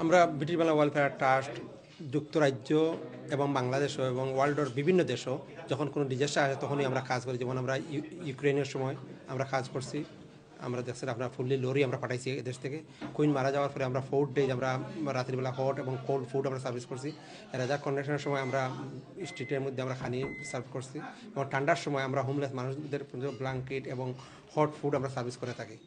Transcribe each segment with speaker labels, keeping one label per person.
Speaker 1: আমরা British Bangla welfare trust যুক্তরাজ্য এবং বাংলাদেশও এবং ওয়ার্ল্ডের বিভিন্ন দেশও যখন কোনো ডিজাস্টার আসে তখনই আমরা কাজ করি। যেমন আমরা ইউক্রেনের সময় আমরা কাজ করছি। আমরা দেখছেন আপনার ফুললি লরি আমরা পাঠাইছি এদেশ থেকে। কুইন মারা যাওয়ার পরে আমরা 4 ডেজ আমরা রাত্রিবেলা হট এবং কোল্ড ফুড আমরা সার্ভিস করছি। রেজার কন্ডিশনের সময় আমরা স্ট্রিটের মধ্যে আমরা খানি সার্ভ করছি এবং ঠান্ডার সময় আমরা হোমলেস মানুষদের ব্ল্যাঙ্কেট এবং হট ফুড আমরা সার্ভিস করে থাকি।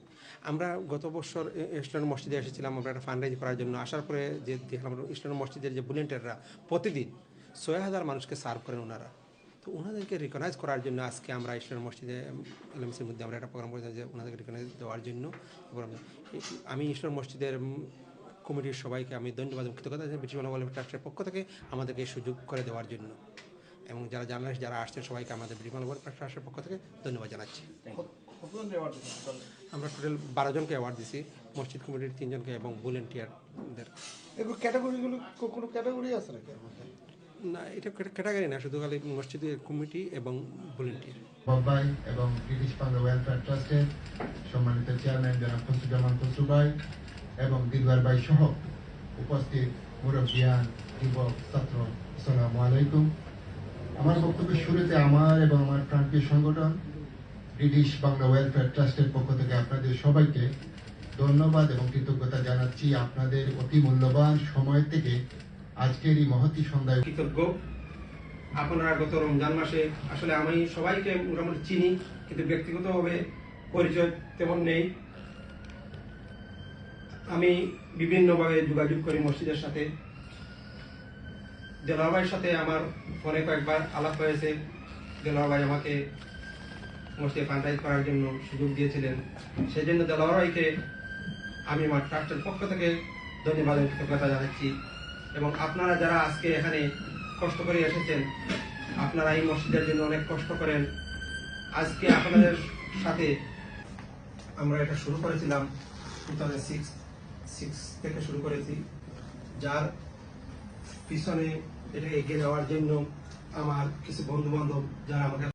Speaker 1: আমরা গত বছর ইস্টার্ন মসজিদে এসেছিলাম আমরা একটা ফান্ড রাইজ করার জন্য। আসার পরে যে দেখলাম ইস্টার্ন মসজিদের যে ভলেন্টিয়াররা প্রতিদিন 6,000 মানুষকে সার্ভ করেন ওনারা। তো ওনাদেরকে রিকগনাইজ করার জন্য আজকে আমরা ইস্টার্ন মসজিদে এলএমসির মধ্যে আমরা একটা প্রোগ্রাম করেছি যে ওনাদেরকে রিকগনাইজ দেওয়ার জন্য। আমি ইস্টার্ন মসজিদের কমিটির সবাইকে আমি ধন্যবাদ এবং কৃতজ্ঞতা জানাই ব্রিটিশ বাংলা ওয়েলফেয়ার ট্রাস্টের পক্ষ থেকে আমাদেরকে এই সুযোগ করে দেওয়ার জন্য, এবং যারা জার্নালিস্ট যারা আসছেন সবাইকে আমাদের ব্রিটিশ বাংলা ওয়েলফেয়ার ট্রাস্টের পক্ষ থেকে ধন্যবাদ জানাচ্ছি। আমরা টোটাল 12 জনকে অ্যাওয়ার্ড দিছি, মসজিদ কমিটির 3 জনকে এবং ভলেন্টিয়ারদের।
Speaker 2: এগুলো ক্যাটাগরিগুলো কোনো ক্যাটাগরি আছে নাকি?
Speaker 1: না, এটা ক্যাটাগরি না, শুধু খালি মসজিদের কমিটি এবং ভলেন্টিয়ার।
Speaker 3: বাবাই এবং ব্রিটিশ বাংলা ওয়েলফেয়ার ট্রাস্টের সম্মানিত চেয়ারম্যান জনাব খসরুজ্জামান খসরু ভাই এবং দিলওয়ার ভাই সহ উপস্থিত মুরব্বিয়ান, যুবক, ছাত্র, আসসালামু আলাইকুম। আমার বক্তব্যের শুরুতে আমার এবং আমার প্রান্তীয় সংগঠন ব্রিটিশ বাংলা ওয়েলফেয়ার ট্রাস্টের পক্ষ থেকে আপনাদের সবাইকে ধন্যবাদ এবং কৃতজ্ঞতা জানাচ্ছি। আপনাদের অতি মূল্যবান সময় থেকে আজকের এই মহতী সন্ধ্যায়
Speaker 1: কৃতজ্ঞ। আপনারা গত রমজান মাসে আসলে আমি সবাইকে মোটামুটি চিনি, কিন্তু ব্যক্তিগতভাবে পরিচয় তেমন নেই। আমি বিভিন্নভাবে যোগাযোগ করি মসজিদের সাথে। দেলোয়ার ভাইয়ের সাথে আমার ফোনে কয়েকবার আলাপ হয়েছে। দেলোয়ার ভাই আমাকে মসজিদে ফান্ডরাইজ করার জন্য সুযোগ দিয়েছিলেন। সেই জন্য দেলোয়ার ভাইকে আমি আমার ট্রাস্টের পক্ষ থেকে ধন্যবাদ এবং কৃতজ্ঞতা জানাচ্ছি। এবং আপনারা যারা আজকে এখানে কষ্ট করে এসেছেন, আপনারা এই মসজিদের জন্য অনেক কষ্ট করেন। আজকে আপনাদের সাথে আমরা এটা শুরু করেছিলাম 2006 থেকে শুরু করেছি, যার পিছনে এটা এগিয়ে যাওয়ার জন্য আমার কিছু বন্ধু বান্ধব যারা আমাকে